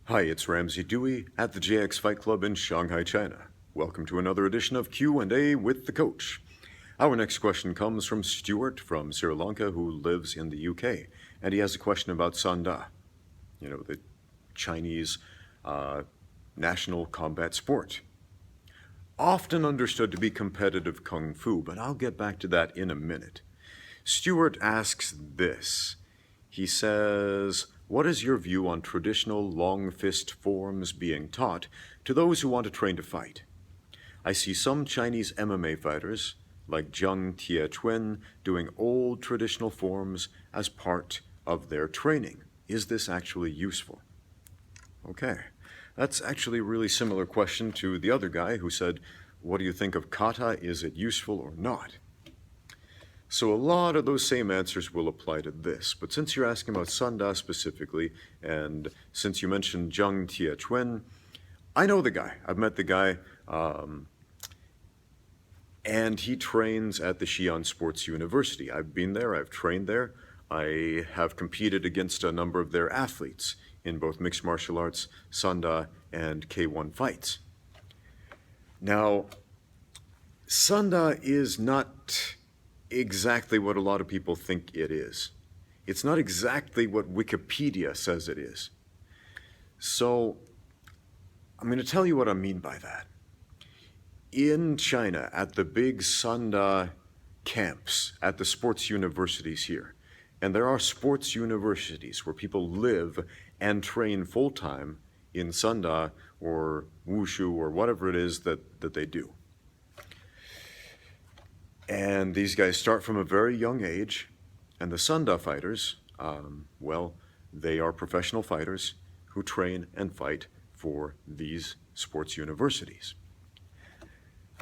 Hi, it's Ramsey Dewey at the JX Fight Club in Shanghai, China. Welcome to another edition of Q&A with the Coach. Our next question comes from Stuart from Sri Lanka, who lives in the UK, and he has a question about Sanda, the Chinese national combat sport. Often understood to be competitive kung fu, but I'll get back to that in a minute. Stuart asks this. He says, what is your view on traditional long fist forms being taught to those who want to train to fight? I see some Chinese MMA fighters, like Zhang Tiechuan, doing old traditional forms as part of their training. Is this actually useful? Okay, that's actually a really similar question to the other guy who said, what do you think of kata? Is it useful or not? So a lot of those same answers will apply to this, but since you're asking about Sanda specifically, and since you mentioned Zhang Tiechuan, I know the guy. I've met the guy, and he trains at the Xi'an Sports University. I've been there, I've trained there. I have competed against a number of their athletes in both mixed martial arts, Sanda, and K1 fights. Now, Sanda is not exactly what a lot of people think it is. It's not exactly what Wikipedia says it is. So I'm going to tell you what I mean by that. In China, at the big Sanda camps, at the sports universities here, and there are sports universities where people live and train full-time in Sanda or Wushu or whatever it is that they do. And these guys start from a very young age, and the Sanda fighters, they are professional fighters who train and fight for these sports universities.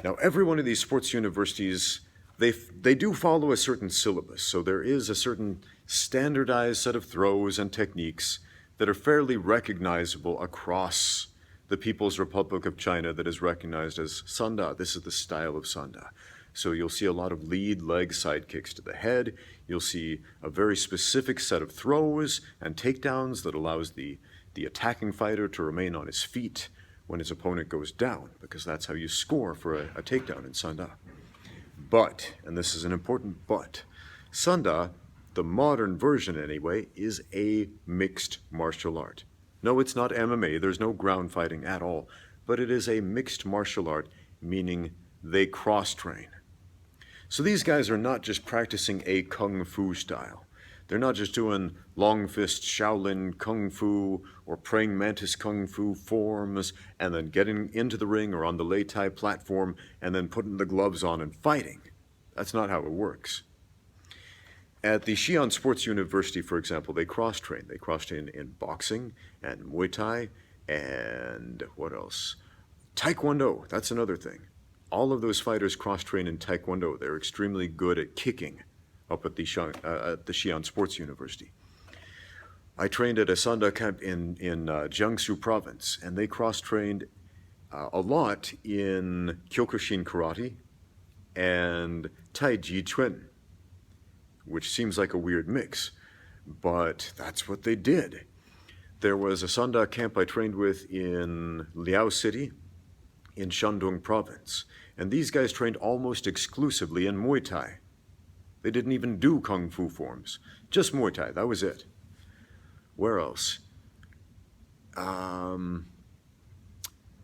Now, every one of these sports universities, they do follow a certain syllabus, so there is a certain standardized set of throws and techniques that are fairly recognizable across the People's Republic of China that is recognized as Sanda. This is the style of Sanda. So you'll see a lot of lead leg side kicks to the head. You'll see a very specific set of throws and takedowns that allows the attacking fighter to remain on his feet when his opponent goes down, because that's how you score for a takedown in Sanda. But, and this is an important but, Sanda, the modern version anyway, is a mixed martial art. No, it's not MMA, there's no ground fighting at all, but it is a mixed martial art, meaning they cross-train. So these guys are not just practicing a kung fu style. They're not just doing long fist Shaolin kung fu or praying mantis kung fu forms and then getting into the ring or on the Lei Tai platform and then putting the gloves on and fighting. That's not how it works. At the Xi'an Sports University, for example, they cross-train. They cross-train in boxing and Muay Thai and what else? Taekwondo, that's another thing. All of those fighters cross-train in Taekwondo. They're extremely good at kicking up at the Xi'an Sports University. I trained at a Sanda camp in Jiangsu province, and they cross-trained a lot in Kyokushin karate and Taiji Chuan, which seems like a weird mix, but that's what they did. There was a Sanda camp I trained with in Liao City, in Shandong province, and these guys trained almost exclusively in Muay Thai. They didn't even do kung fu forms, just Muay Thai, that was it. Where else?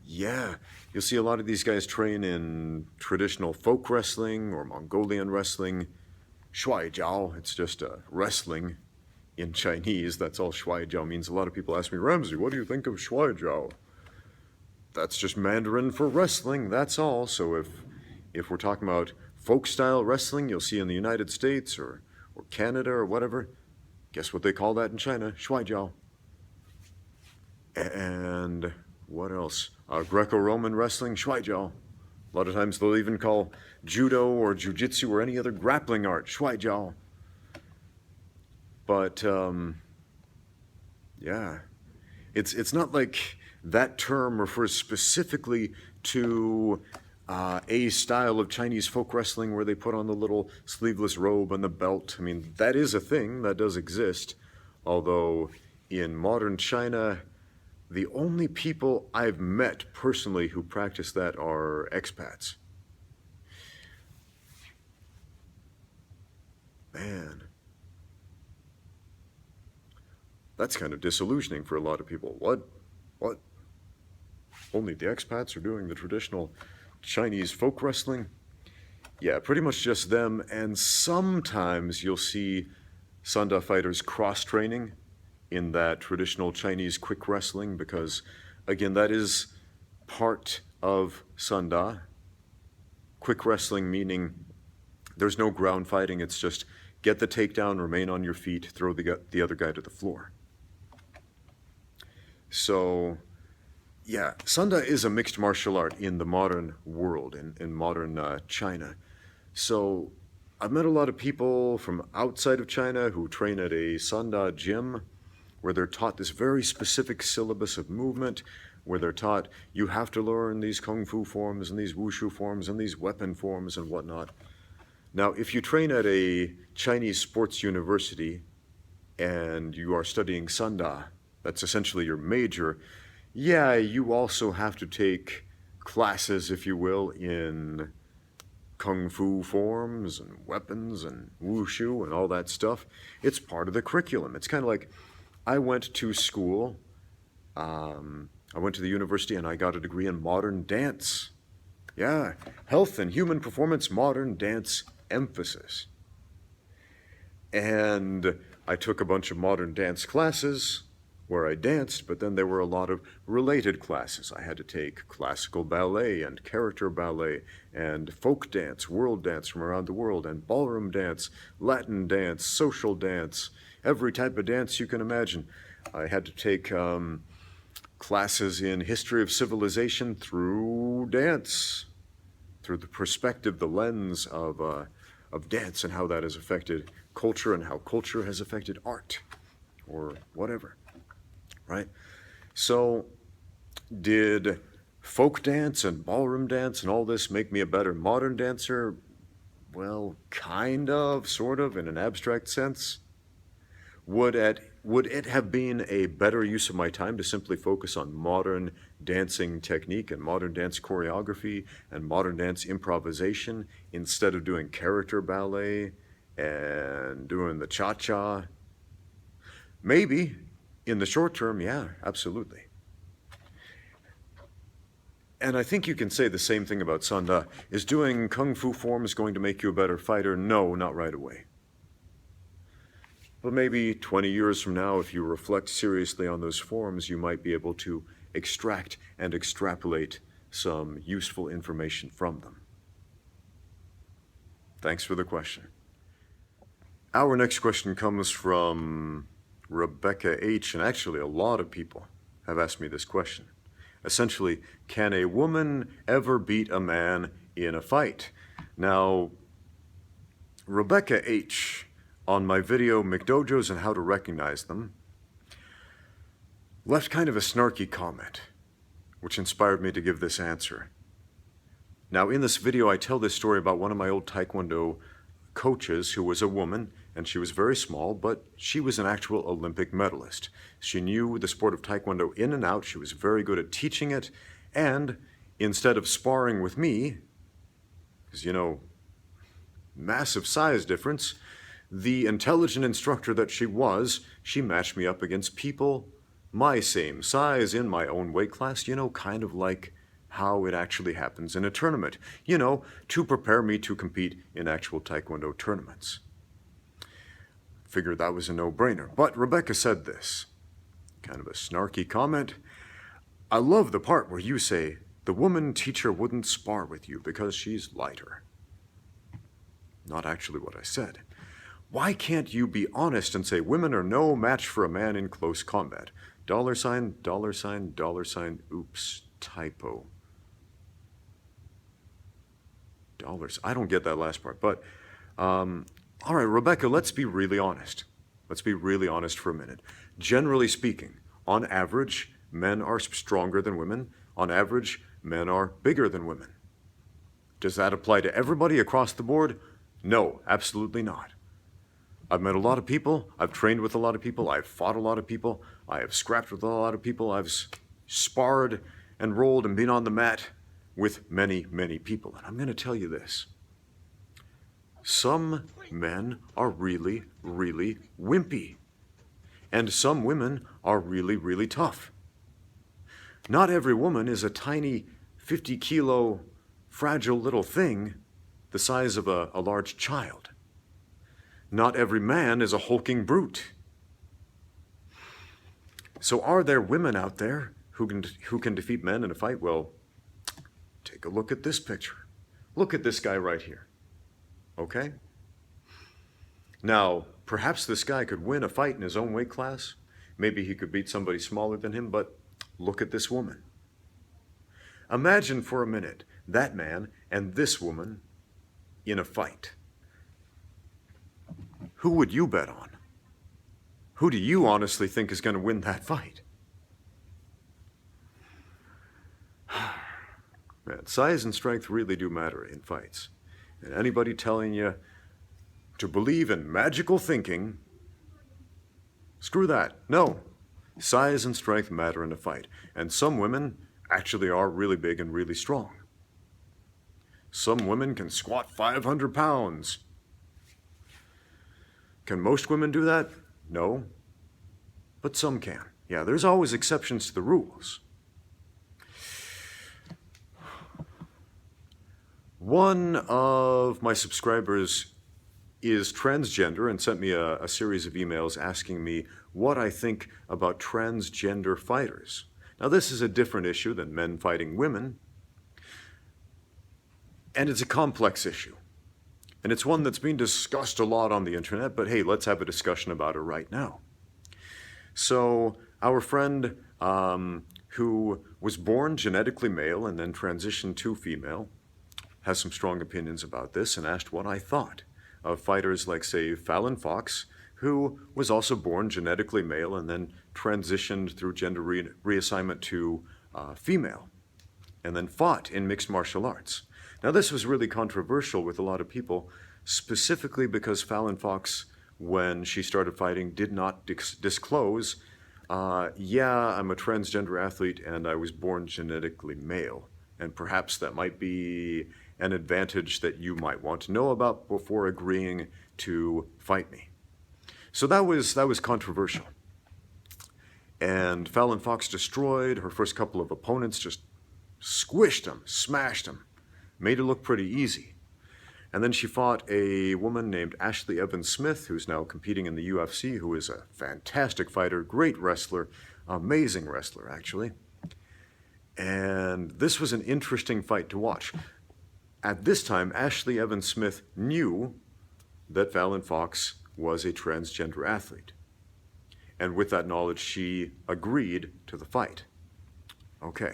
You'll see a lot of these guys train in traditional folk wrestling or Mongolian wrestling. Shuai Jiao, it's just wrestling in Chinese. That's all Shuai Jiao means. A lot of people ask me, Ramsey, what do you think of Shuai Jiao? That's just Mandarin for wrestling, that's all. So if we're talking about folk-style wrestling you'll see in the United States or Canada or whatever, guess what they call that in China? Shuai Jiao. And what else? Greco-Roman wrestling, Shuai Jiao. A lot of times they'll even call judo or jiu-jitsu or any other grappling art Shuai Jiao. But it's not like that term refers specifically to a style of Chinese folk wrestling where they put on the little sleeveless robe and the belt. I mean, that is a thing that does exist, although in modern China, the only people I've met personally who practice that are expats. Man, that's kind of disillusioning for a lot of people. What? Only the expats are doing the traditional Chinese folk wrestling? Yeah, pretty much just them, and sometimes you'll see Sanda fighters cross-training in that traditional Chinese quick wrestling because, again, that is part of Sanda. Quick wrestling meaning there's no ground fighting, it's just get the takedown, remain on your feet, throw the other guy to the floor. So, yeah, Sanda is a mixed martial art in the modern world, in modern China. So I've met a lot of people from outside of China who train at a Sanda gym where they're taught this very specific syllabus of movement, where they're taught you have to learn these kungfu forms and these wushu forms and these weapon forms and whatnot. Now, if you train at a Chinese sports university and you are studying Sanda, that's essentially your major, yeah, you also have to take classes, if you will, in kung fu forms and weapons and wushu and all that stuff. It's part of the curriculum. It's kind of like I went to school, I went to the university and I got a degree in modern dance. Yeah, health and human performance, modern dance emphasis. And I took a bunch of modern dance classes where I danced, but then there were a lot of related classes. I had to take classical ballet and character ballet and folk dance, world dance from around the world, and ballroom dance, Latin dance, social dance, every type of dance you can imagine. I had to take classes in history of civilization through dance, through the perspective, the lens of dance and how that has affected culture and how culture has affected art or whatever. Right? So, did folk dance and ballroom dance and all this make me a better modern dancer? Well, kind of, sort of, in an abstract sense. Would it have been a better use of my time to simply focus on modern dancing technique and modern dance choreography and modern dance improvisation instead of doing character ballet and doing the cha-cha? Maybe. In the short term, yeah, absolutely. And I think you can say the same thing about Sanda. Is doing kung fu forms going to make you a better fighter? No, not right away. But maybe 20 years from now, if you reflect seriously on those forms, you might be able to extract and extrapolate some useful information from them. Thanks for the question. Our next question comes from Rebecca H., and actually a lot of people have asked me this question. Essentially, can a woman ever beat a man in a fight? Now, Rebecca H., on my video, McDojos and How to Recognize Them, left kind of a snarky comment, which inspired me to give this answer. Now, in this video, I tell this story about one of my old Taekwondo coaches who was a woman, and she was very small, but she was an actual Olympic medalist. She knew the sport of Taekwondo in and out. She was very good at teaching it, and instead of sparring with me, because, you know, massive size difference, the intelligent instructor that she was, she matched me up against people my same size in my own weight class, you know, kind of like how it actually happens in a tournament, you know, to prepare me to compete in actual Taekwondo tournaments. Figured that was a no-brainer. But Rebecca said this, kind of a snarky comment. I love the part where you say, the woman teacher wouldn't spar with you because she's lighter. Not actually what I said. Why can't you be honest and say women are no match for a man in close combat? $, $, oops, typo. Dollars. I don't get that last part, but all right, Rebecca, let's be really honest. Let's be really honest for a minute. Generally speaking, on average, men are stronger than women. On average, men are bigger than women. Does that apply to everybody across the board? No, absolutely not. I've met a lot of people, I've trained with a lot of people, I've fought a lot of people, I have scrapped with a lot of people, I've sparred and rolled and been on the mat with many, many people. And I'm going to tell you this. Some men are really, really wimpy. And some women are really, really tough. Not every woman is a tiny 50-kilo fragile little thing the size of a large child. Not every man is a hulking brute. So are there women out there who can defeat men in a fight? Well, take a look at this picture. Look at this guy right here. Okay? Now, perhaps this guy could win a fight in his own weight class. Maybe he could beat somebody smaller than him, but look at this woman. Imagine for a minute that man and this woman in a fight. Who would you bet on? Who do you honestly think is going to win that fight? Man, size and strength really do matter in fights. And anybody telling you to believe in magical thinking, screw that. No, size and strength matter in a fight. And some women actually are really big and really strong. Some women can squat 500 pounds. Can most women do that? No, but some can. Yeah, there's always exceptions to the rules. One of my subscribers is transgender and sent me a series of emails asking me what I think about transgender fighters. Now, this is a different issue than men fighting women, and it's a complex issue. And it's one that's being discussed a lot on the internet, but hey, let's have a discussion about it right now. So, our friend who was born genetically male and then transitioned to female has some strong opinions about this and asked what I thought of fighters like, say, Fallon Fox, who was also born genetically male and then transitioned through gender reassignment to female, and then fought in mixed martial arts. Now, this was really controversial with a lot of people, specifically because Fallon Fox, when she started fighting, did not disclose, yeah, I'm a transgender athlete and I was born genetically male. And perhaps that might be an advantage that you might want to know about before agreeing to fight me. So that was controversial. And Fallon Fox destroyed her first couple of opponents, just squished them, smashed them, made it look pretty easy. And then she fought a woman named Ashley Evans Smith, who's now competing in the UFC, who is a fantastic fighter, great wrestler, amazing wrestler, actually. And this was an interesting fight to watch. At this time, Ashley Evans Smith knew that Fallon Fox was a transgender athlete. And with that knowledge, she agreed to the fight. Okay.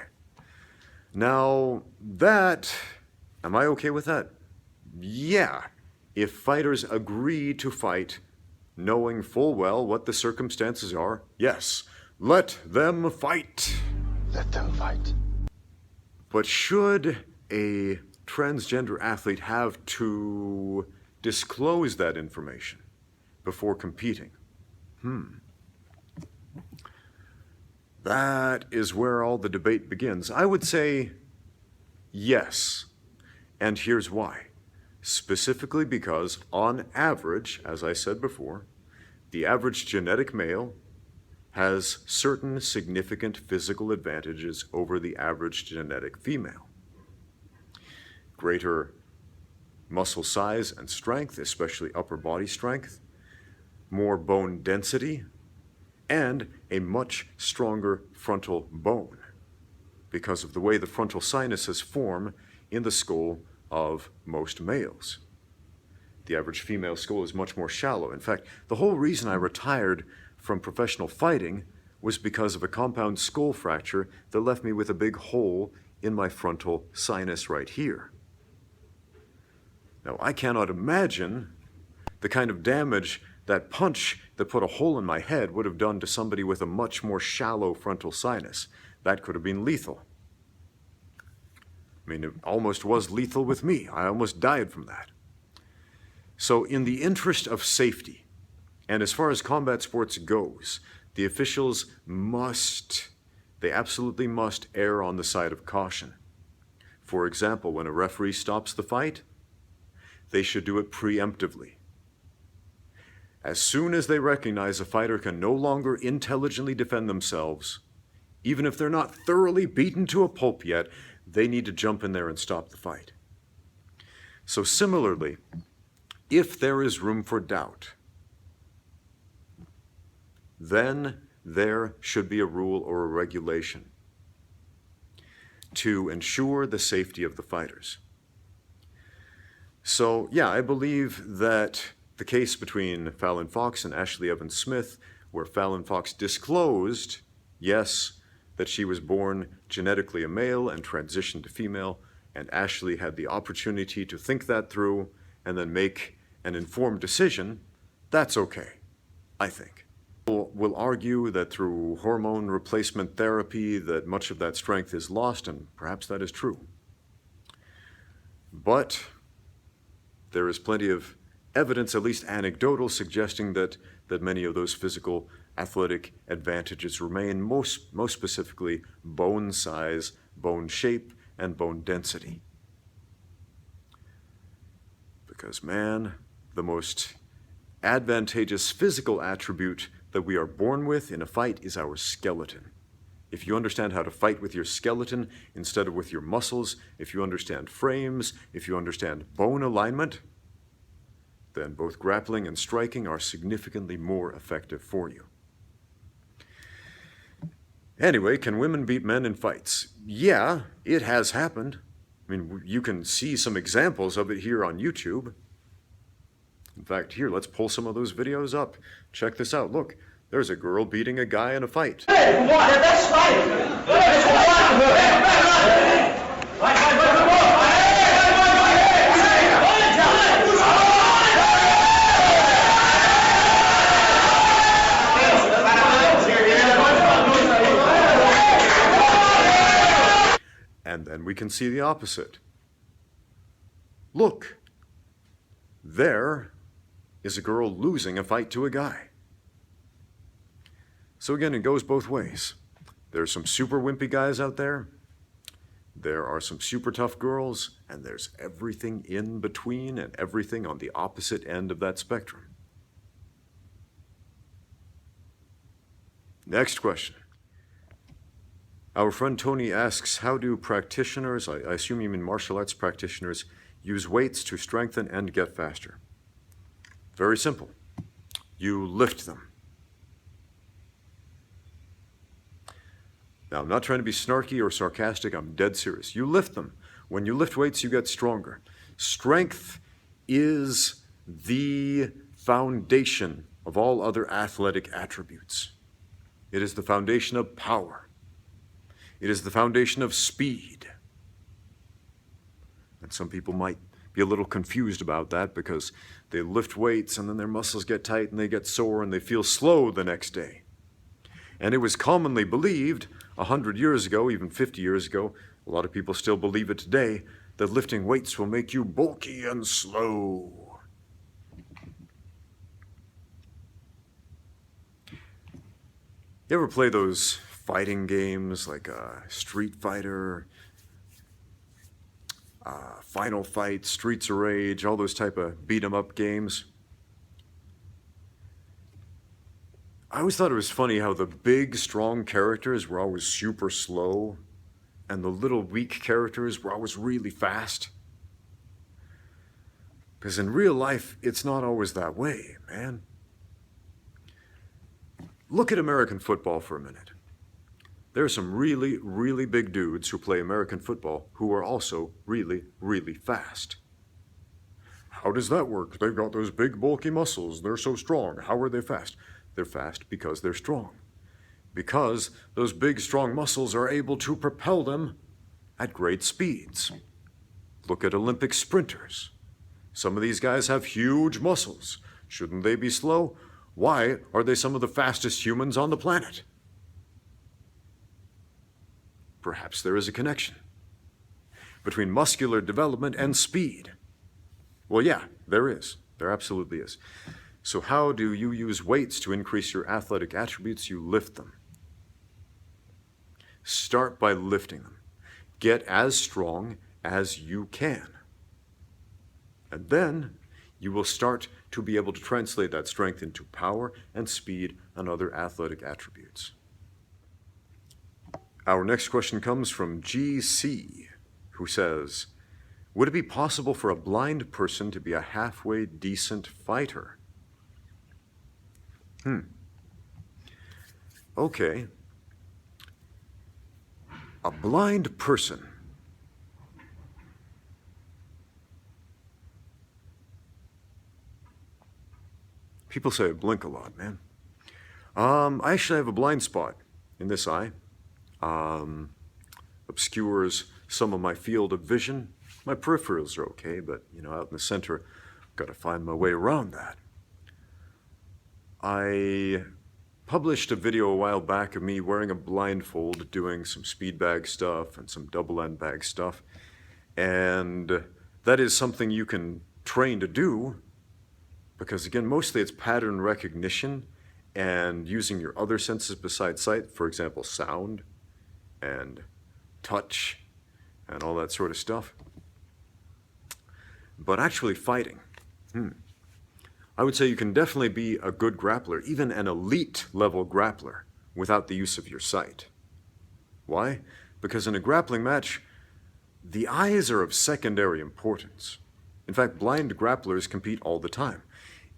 Now, am I okay with that? Yeah. If fighters agree to fight, knowing full well what the circumstances are, yes, let them fight. Let them fight. But should a transgender athlete have to disclose that information before competing? That is where all the debate begins. I would say yes, and here's why. Specifically because, on average, as I said before, the average genetic male has certain significant physical advantages over the average genetic female. Greater muscle size and strength, especially upper body strength, more bone density, and a much stronger frontal bone because of the way the frontal sinuses form in the skull of most males. The average female skull is much more shallow. In fact, the whole reason I retired from professional fighting was because of a compound skull fracture that left me with a big hole in my frontal sinus right here. Now, I cannot imagine the kind of damage that punch that put a hole in my head would have done to somebody with a much more shallow frontal sinus. That could have been lethal. I mean, it almost was lethal with me. I almost died from that. So in the interest of safety, and as far as combat sports goes, the officials must they absolutely must err on the side of caution. For example, when a referee stops the fight, they should do it preemptively. As soon as they recognize a fighter can no longer intelligently defend themselves, even if they're not thoroughly beaten to a pulp yet, they need to jump in there and stop the fight. So similarly, if there is room for doubt, then there should be a rule or a regulation to ensure the safety of the fighters. So yeah, I believe that the case between Fallon Fox and Ashley Evans Smith, where Fallon Fox disclosed, yes, that she was born genetically a male and transitioned to female, and Ashley had the opportunity to think that through and then make an informed decision, that's okay, I think. We'll argue that through hormone replacement therapy that much of that strength is lost, and perhaps that is true. But there is plenty of evidence, at least anecdotal, suggesting that many of those physical athletic advantages remain, most specifically bone size, bone shape, and bone density. Because man, the most advantageous physical attribute that we are born with in a fight is our skeleton. If you understand how to fight with your skeleton instead of with your muscles, if you understand frames, if you understand bone alignment, then both grappling and striking are significantly more effective for you. Anyway, can women beat men in fights? Yeah, it has happened. I mean, you can see some examples of it here on YouTube. In fact, here, let's pull some of those videos up. Check this out. Look, there's a girl beating a guy in a fight. Hey, come on, that's And then we can see the opposite. Look, there is a girl losing a fight to a guy. So again, it goes both ways. There's some super wimpy guys out there. There are some super tough girls, and there's everything in between and everything on the opposite end of that spectrum. Next question. Our friend Tony asks, how do practitioners, I assume you mean martial arts practitioners, use weights to strengthen and get faster? Very simple. You lift them. Now, I'm not trying to be snarky or sarcastic, I'm dead serious. You lift them. When you lift weights, you get stronger. Strength is the foundation of all other athletic attributes. It is the foundation of power. It is the foundation of speed. And some people might be a little confused about that because they lift weights and then their muscles get tight and they get sore and they feel slow the next day. And it was commonly believed 100 years ago, even 50 years ago, a lot of people still believe it today, that lifting weights will make you bulky and slow. You ever play those fighting games like Street Fighter, Final Fight, Streets of Rage, all those type of beat-em-up games? I always thought it was funny how the big, strong characters were always super slow, and the little weak characters were always really fast. Because in real life, it's not always that way, man. Look at American football for a minute. There are some really, really big dudes who play American football who are also really, really fast. How does that work? They've got those big, bulky muscles. They're so strong. How are they fast? They're fast because they're strong. Because those big, strong muscles are able to propel them at great speeds. Look at Olympic sprinters. Some of these guys have huge muscles. Shouldn't they be slow? Why are they some of the fastest humans on the planet? Perhaps there is a connection between muscular development and speed. Well, yeah, there is. There absolutely is. So how do you use weights to increase your athletic attributes? You lift them. Start by lifting them. Get as strong as you can. And then you will start to be able to translate that strength into power and speed and other athletic attributes. Our next question comes from GC, who says, would it be possible for a blind person to be a halfway decent fighter? Okay. A blind person. People say I blink a lot, man. I actually have a blind spot in this eye. Obscures some of my field of vision. My peripherals are okay, but out in the center, I've got to find my way around that. I published a video a while back of me wearing a blindfold, doing some speed bag stuff and some double end bag stuff. And that is something you can train to do, because again, mostly it's pattern recognition and using your other senses besides sight, for example, sound and touch and all that sort of stuff. But actually fighting, I would say you can definitely be a good grappler, even an elite level grappler, without the use of your sight. Why? Because in a grappling match, the eyes are of secondary importance. In fact, blind grapplers compete all the time.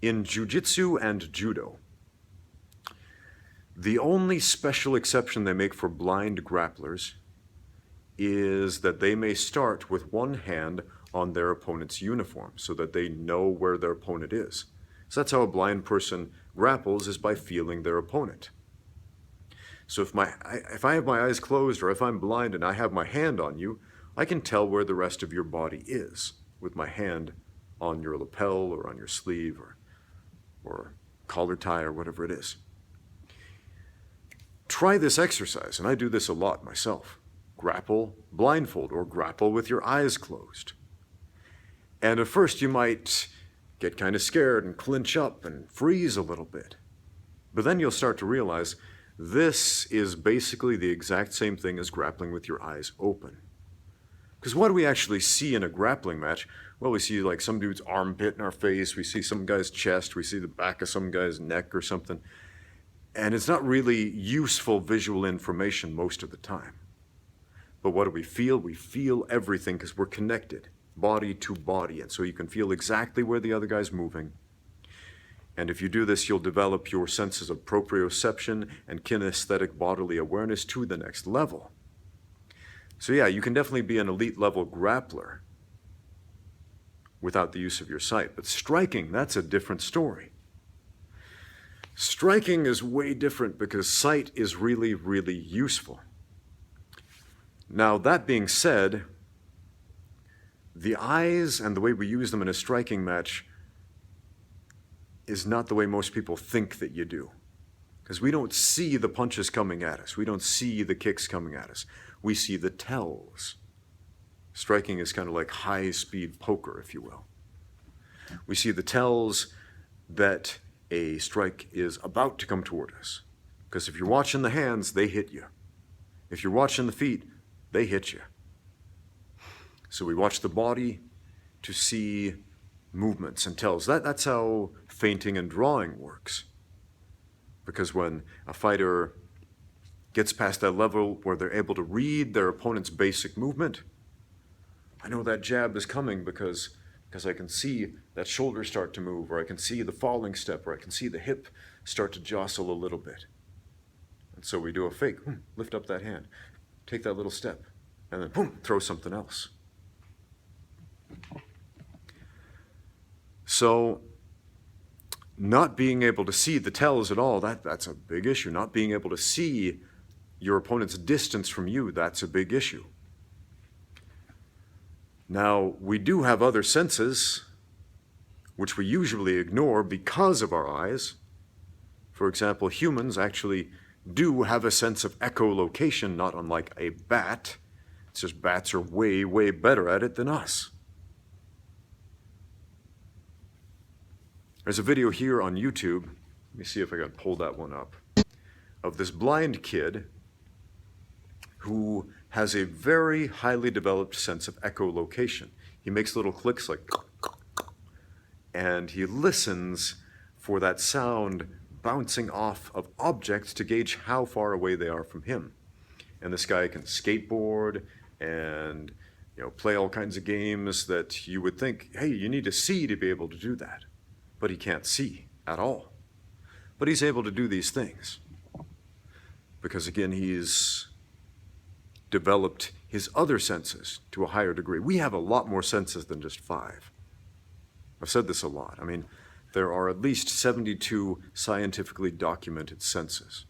In jiu-jitsu and judo, the only special exception they make for blind grapplers is that they may start with one hand on their opponent's uniform so that they know where their opponent is. So that's how a blind person grapples, is by feeling their opponent. So if I have my eyes closed, or if I'm blind and I have my hand on you, I can tell where the rest of your body is with my hand on your lapel or on your sleeve or collar tie or whatever it is. Try this exercise, and I do this a lot myself. Grapple blindfold or grapple with your eyes closed. And at first you might get kind of scared and clinch up and freeze a little bit. But then you'll start to realize this is basically the exact same thing as grappling with your eyes open. Because what do we actually see in a grappling match? Well, we see like some dude's armpit in our face, we see some guy's chest, we see the back of some guy's neck or something. And it's not really useful visual information most of the time. But what do we feel? We feel everything because we're connected, body to body. And so you can feel exactly where the other guy's moving. And if you do this, you'll develop your senses of proprioception and kinesthetic bodily awareness to the next level. So yeah, you can definitely be an elite level grappler without the use of your sight. But striking, that's a different story. Striking is way different because sight is really, really useful. Now, that being said, the eyes and the way we use them in a striking match is not the way most people think that you do. Because we don't see the punches coming at us. We don't see the kicks coming at us. We see the tells. Striking is kind of like high-speed poker, if you will. We see the tells that a strike is about to come toward us. Because if you're watching the hands, they hit you. If you're watching the feet, they hit you. So we watch the body to see movements and tells. That's how feinting and drawing works. Because when a fighter gets past that level where they're able to read their opponent's basic movement, I know that jab is coming because I can see that shoulder start to move, or I can see the falling step, or I can see the hip start to jostle a little bit. And so we do a fake, lift up that hand, take that little step, and then boom, throw something else. So not being able to see the tells at all, that's a big issue. Not being able to see your opponent's distance from you, that's a big issue. Now, we do have other senses, which we usually ignore because of our eyes. For example, humans actually do have a sense of echolocation, not unlike a bat. It's just bats are way, way better at it than us. There's a video here on YouTube, let me see if I can pull that one up, of this blind kid who has a very highly developed sense of echolocation. He makes little clicks like, and he listens for that sound bouncing off of objects to gauge how far away they are from him. And this guy can skateboard and play all kinds of games that you would think, hey, you need to see to be able to do that. But he can't see at all. But he's able to do these things because, again, he's developed his other senses to a higher degree. We have a lot more senses than just 5. I've said this a lot. I mean, there are at least 72 scientifically documented senses.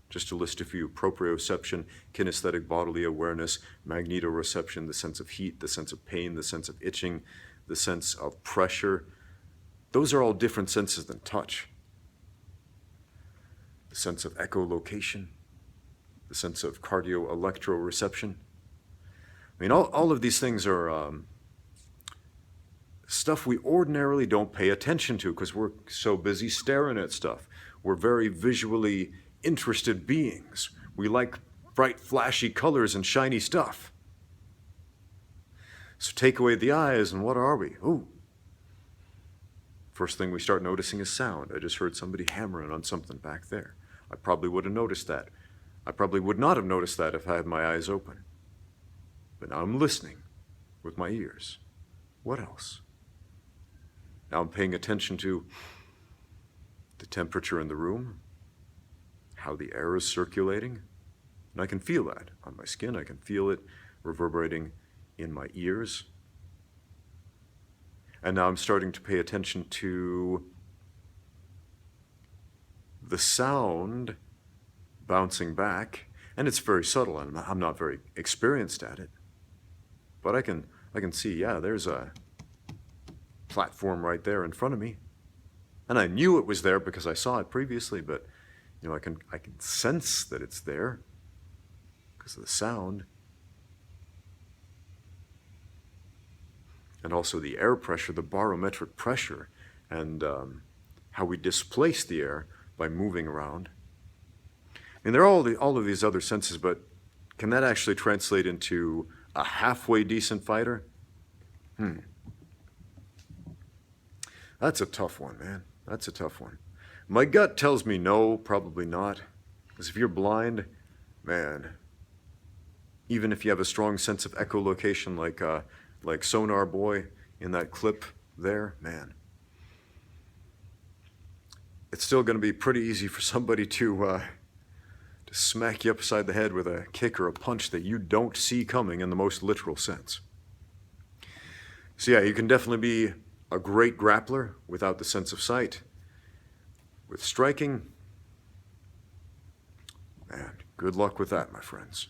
Just to list a few: proprioception, kinesthetic bodily awareness, magnetoreception, the sense of heat, the sense of pain, the sense of itching, the sense of pressure. Those are all different senses than touch. The sense of echolocation, the sense of cardioelectroreception. I mean, all of these things are stuff we ordinarily don't pay attention to because we're so busy staring at stuff. We're very visually interested beings. We like bright, flashy colors and shiny stuff. So take away the eyes, and what are we? Ooh. First thing we start noticing is sound. I just heard somebody hammering on something back there. I probably would have noticed that. I probably would not have noticed that if I had my eyes open. But now I'm listening with my ears. What else? Now I'm paying attention to the temperature in the room, how the air is circulating, and I can feel that on my skin. I can feel it reverberating in my ears. And now I'm starting to pay attention to the sound bouncing back, and it's very subtle, and I'm not very experienced at it. But I can see, yeah, there's a platform right there in front of me. And I knew it was there because I saw it previously, but I can sense that it's there because of the sound. And also the air pressure, the barometric pressure, and how we displace the air by moving around. And there are all of these other senses, but can that actually translate into a halfway decent fighter? That's a tough one, man. That's a tough one. My gut tells me no, probably not. Because if you're blind, man, even if you have a strong sense of echolocation like Sonar Boy in that clip there, man, it's still going to be pretty easy for somebody to smack you upside the head with a kick or a punch that you don't see coming in the most literal sense. So yeah, you can definitely be a great grappler without the sense of sight. With striking, man, good luck with that, my friends.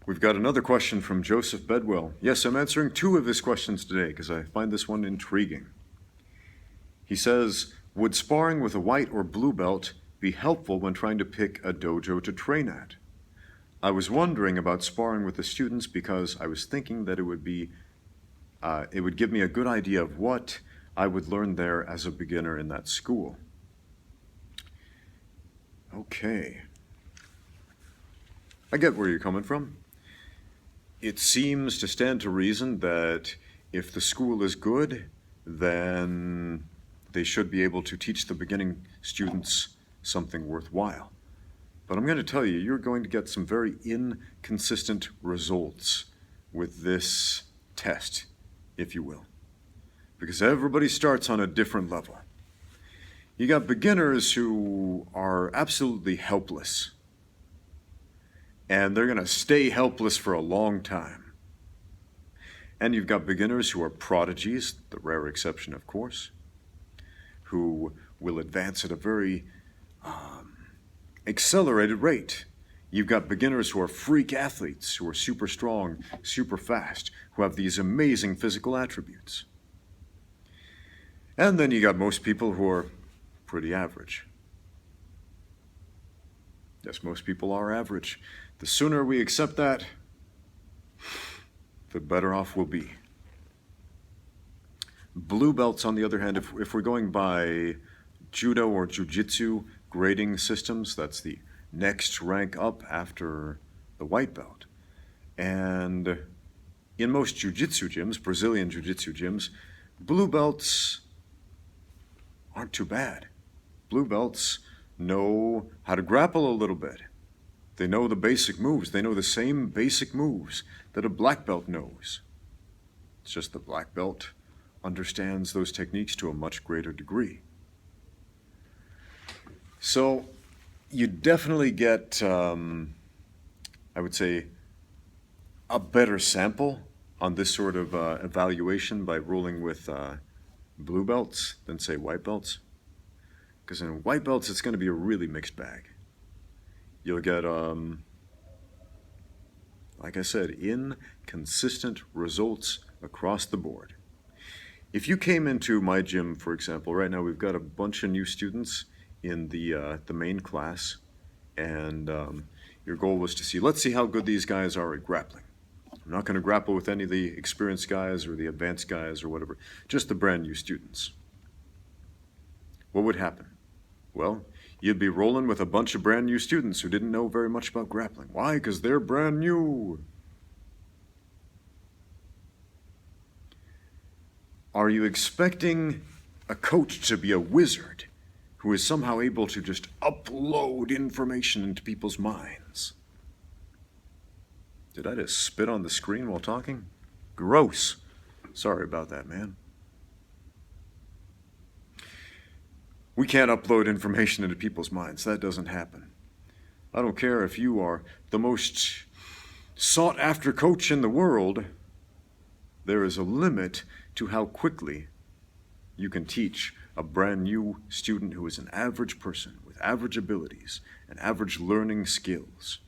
We've got another question from Joseph Bedwell. Yes, I'm answering 2 of his questions today because I find this one intriguing. He says, would sparring with a white or blue belt be helpful when trying to pick a dojo to train at? I was wondering about sparring with the students because I was thinking that it would give me a good idea of what I would learn there as a beginner in that school. Okay. I get where you're coming from. It seems to stand to reason that if the school is good, then they should be able to teach the beginning students something worthwhile. But I'm going to tell you, you're going to get some very inconsistent results with this test, if you will. Because everybody starts on a different level. You got beginners who are absolutely helpless. And they're going to stay helpless for a long time. And you've got beginners who are prodigies, the rare exception, of course, who will advance at a very accelerated rate. You've got beginners who are freak athletes, who are super strong, super fast, who have these amazing physical attributes. And then you got most people who are pretty average. Yes, most people are average. The sooner we accept that, the better off we'll be. Blue belts, on the other hand, if we're going by judo or jiu-jitsu grading systems, that's the next rank up after the white belt. And in most jiu-jitsu gyms, Brazilian jiu-jitsu gyms, blue belts aren't too bad. Blue belts know how to grapple a little bit. They know the basic moves. They know the same basic moves that a black belt knows. It's just the black belt understands those techniques to a much greater degree. So you definitely get, I would say, a better sample on this sort of evaluation by rolling with blue belts than, say, white belts. Because in white belts, it's going to be a really mixed bag. You'll get, like I said, inconsistent results across the board. If you came into my gym, for example, right now we've got a bunch of new students in the main class, and your goal was to see, let's see how good these guys are at grappling. I'm not going to grapple with any of the experienced guys or the advanced guys or whatever, just the brand new students. What would happen? Well, you'd be rolling with a bunch of brand new students who didn't know very much about grappling. Why? Because they're brand new. Are you expecting a coach to be a wizard who is somehow able to just upload information into people's minds? Did I just spit on the screen while talking? Gross. Sorry about that, man. We can't upload information into people's minds. That doesn't happen. I don't care if you are the most sought-after coach in the world. There is a limit to how quickly you can teach a brand new student who is an average person with average abilities and average learning skills.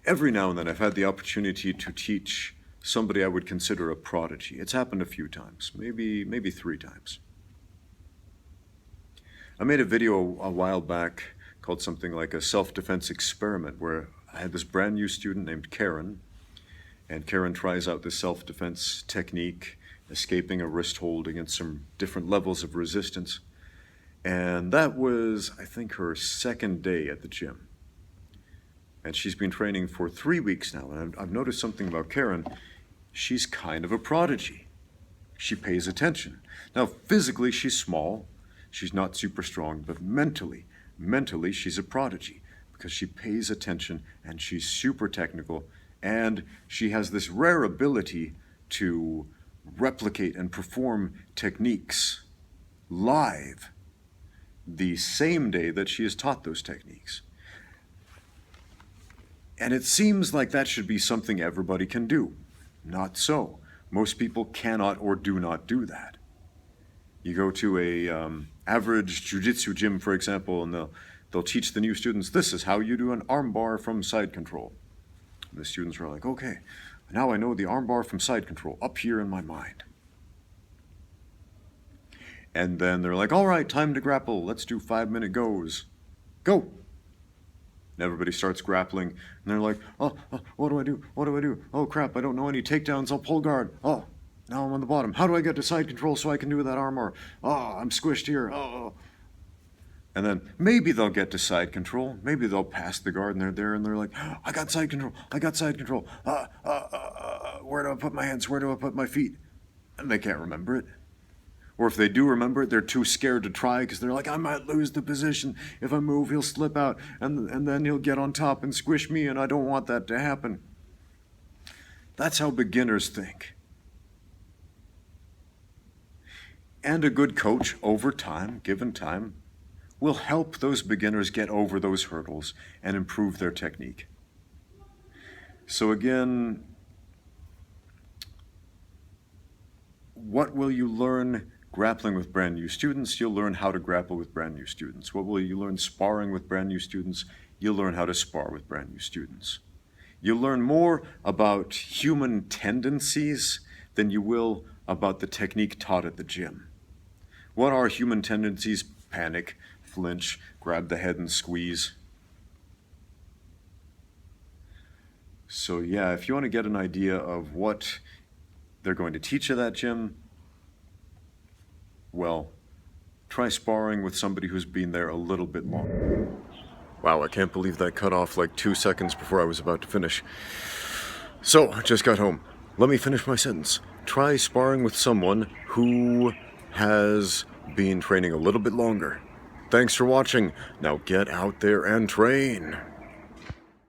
Every now and then I've had the opportunity to teach somebody I would consider a prodigy. It's happened a few times, maybe 3 times. I made a video a while back called something like a self-defense experiment, where I had this brand new student named Karen, and Karen tries out this self-defense technique, escaping a wrist hold against some different levels of resistance. And that was, I think, her second day at the gym. And she's been training for 3 weeks now, and I've noticed something about Karen. She's kind of a prodigy. She pays attention. Now, physically, she's small. She's not super strong, but mentally, she's a prodigy because she pays attention and she's super technical, and she has this rare ability to replicate and perform techniques live the same day that she is taught those techniques. And it seems like that should be something everybody can do. Not so. Most people cannot or do not do that. You go to a average jiu-jitsu gym, for example, and they'll teach the new students, this is how you do an armbar from side control. And the students are like, okay, now I know the armbar from side control up here in my mind. And then they're like, all right, time to grapple. Let's do 5-minute goes. Go. And everybody starts grappling, and they're like, oh, what do I do? What do I do? Oh, crap, I don't know any takedowns. I'll pull guard. Oh, now I'm on the bottom. How do I get to side control so I can do that armbar? Oh, I'm squished here. Oh. And then maybe they'll get to side control. Maybe they'll pass the guard, and they're there, and they're like, I got side control. I got side control. Where do I put my hands? Where do I put my feet? And they can't remember it. Or if they do remember it, they're too scared to try because they're like, I might lose the position. If I move, he'll slip out, and then he'll get on top and squish me, and I don't want that to happen. That's how beginners think. And a good coach, over time, given time, will help those beginners get over those hurdles and improve their technique. So again, what will you learn grappling with brand new students? You'll learn how to grapple with brand new students. What will you learn sparring with brand new students? You'll learn how to spar with brand new students. You'll learn more about human tendencies than you will about the technique taught at the gym. What are human tendencies? Panic, flinch, grab the head and squeeze. So yeah, if you want to get an idea of what they're going to teach at that gym, well, try sparring with somebody who's been there a little bit longer. Wow, I can't believe that cut off like 2 seconds before I was about to finish. So, I just got home. Let me finish my sentence. Try sparring with someone who has been training a little bit longer. Thanks for watching. Now get out there and train.